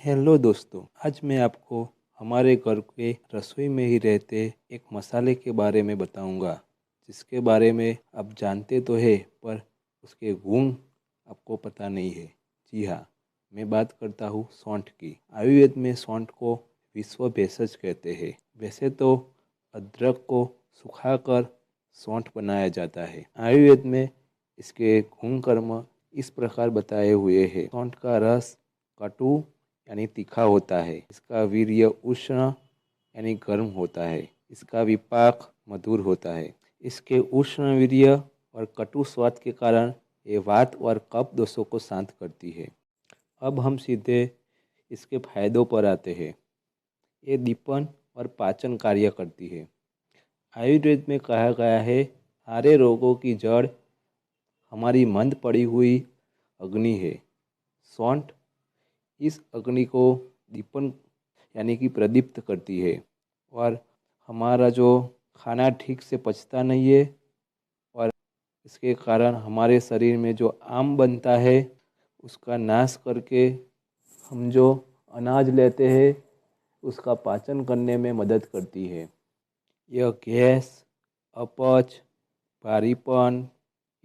Hello दोस्तों, आज मैं आपको हमारे घर के रसोई में ही रहते एक मसाले के बारे में बताऊंगा, जिसके बारे में आप जानते तो है पर उसके गुण आपको पता नहीं है। जी हाँ, मैं बात करता हूँ सौंठ की। आयुर्वेद में सौंठ को विश्व भेषज कहते हैं। वैसे तो अदरक को सुखाकर सौंठ बनाया जाता है। आयुर्वेद में इसके गुण कर्म इस प्रकार बताए हुए हैं। सौंठ का रस कटु यानी तीखा होता है। इसका वीर्य उष्ण यानी गर्म होता है। इसका विपाक मधुर होता है। इसके उष्ण वीर्य और कटु स्वाद के कारण ये वात और कफ दोषों को शांत करती है। अब हम सीधे इसके फायदों पर आते हैं। ये दीपन और पाचन कार्य करती है। आयुर्वेद में कहा गया है, सारे रोगों की जड़ हमारी मंद पड़ी हुई अग्नि है। सौंठ इस अग्नि को दीपन यानी कि प्रदीप्त करती है और हमारा जो खाना ठीक से पचता नहीं है और इसके कारण हमारे शरीर में जो आम बनता है उसका नाश करके हम जो अनाज लेते हैं उसका पाचन करने में मदद करती है। यह गैस, अपच, भारीपन,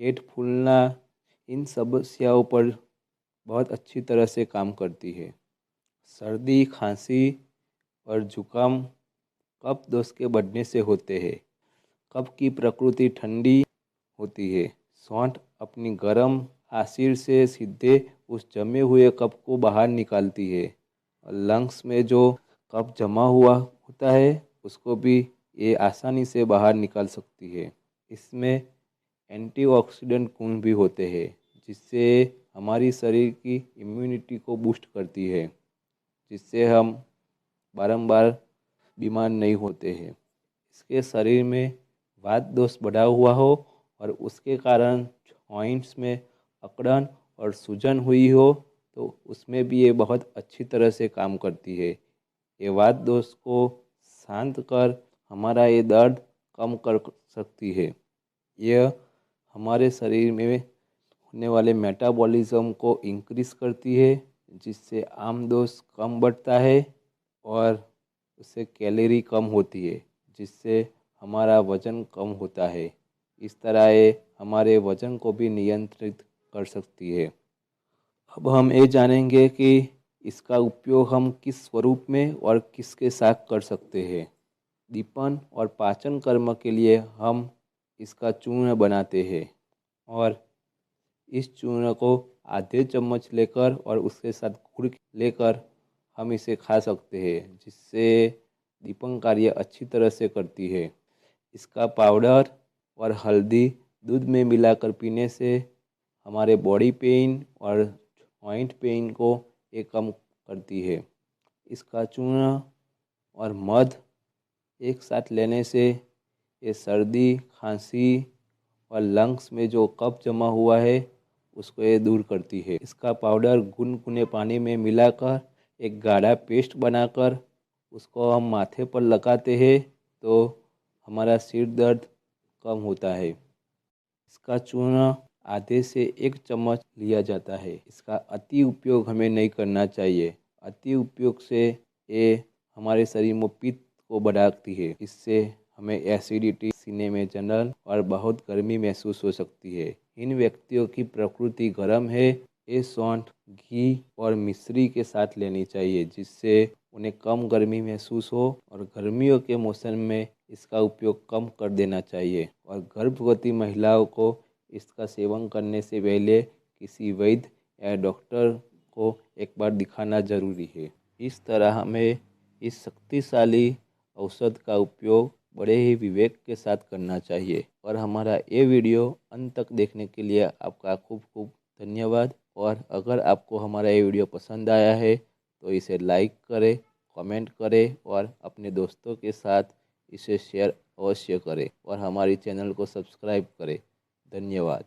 पेट फूलना इन समस्याओं पर बहुत अच्छी तरह से काम करती है। सर्दी, खांसी और जुकाम कफ दोष के बढ़ने से होते हैं। कफ की प्रकृति ठंडी होती है। सौंठ अपनी गर्म आसिर से सीधे उस जमे हुए कफ को बाहर निकालती है और लंग्स में जो कफ जमा हुआ होता है उसको भी ये आसानी से बाहर निकाल सकती है। इसमें एंटीऑक्सीडेंट गुण भी होते हैं, जिससे हमारी शरीर की इम्यूनिटी को बूस्ट करती है, जिससे हम बारंबार बीमार नहीं होते हैं। इसके शरीर में वात दोष बढ़ा हुआ हो और उसके कारण जॉइंट्स में अकड़न और सूजन हुई हो तो उसमें भी ये बहुत अच्छी तरह से काम करती है। ये वात दोष को शांत कर हमारा ये दर्द कम कर सकती है। यह हमारे शरीर में होने वाले मेटाबॉलिज्म को इंक्रीज करती है, जिससे आम दोष कम बढ़ता है और उससे कैलोरी कम होती है, जिससे हमारा वज़न कम होता है। इस तरह ये हमारे वज़न को भी नियंत्रित कर सकती है। अब हम ये जानेंगे कि इसका उपयोग हम किस स्वरूप में और किसके साथ कर सकते हैं। दीपन और पाचन कर्म के लिए हम इसका चूर्ण बनाते हैं और इस चूर्ण को आधे चम्मच लेकर और उसके साथ गुड़ लेकर हम इसे खा सकते हैं, जिससे दीपन कार्य अच्छी तरह से करती है। इसका पाउडर और हल्दी दूध में मिलाकर पीने से हमारे बॉडी पेन और जॉइंट पेन को ये कम करती है। इसका चूर्ण और मध एक साथ लेने से ये सर्दी, खांसी और लंग्स में जो कफ जमा हुआ है उसको ये दूर करती है। इसका पाउडर गुनगुने पानी में मिलाकर एक गाढ़ा पेस्ट बनाकर उसको हम माथे पर लगाते हैं तो हमारा सिर दर्द कम होता है। इसका चूर्ण आधे से 1 चम्मच लिया जाता है। इसका अति उपयोग हमें नहीं करना चाहिए। अति उपयोग से ये हमारे शरीर में पित्त को बढ़ाती है। इससे हमें एसिडिटी, सीने में जलन और बहुत गर्मी महसूस हो सकती है। इन व्यक्तियों की प्रकृति गर्म है, ये सौंठ घी और मिश्री के साथ लेनी चाहिए, जिससे उन्हें कम गर्मी महसूस हो और गर्मियों के मौसम में इसका उपयोग कम कर देना चाहिए। और गर्भवती महिलाओं को इसका सेवन करने से पहले किसी वैद्य या डॉक्टर को एक बार दिखाना जरूरी है। इस तरह हमें इस शक्तिशाली औषध का उपयोग बड़े ही विवेक के साथ करना चाहिए। और हमारा ये वीडियो अंत तक देखने के लिए आपका खूब खूब धन्यवाद। और अगर आपको हमारा ये वीडियो पसंद आया है तो इसे लाइक करें, कमेंट करें और अपने दोस्तों के साथ इसे शेयर अवश्य करें और हमारी चैनल को सब्सक्राइब करें। धन्यवाद।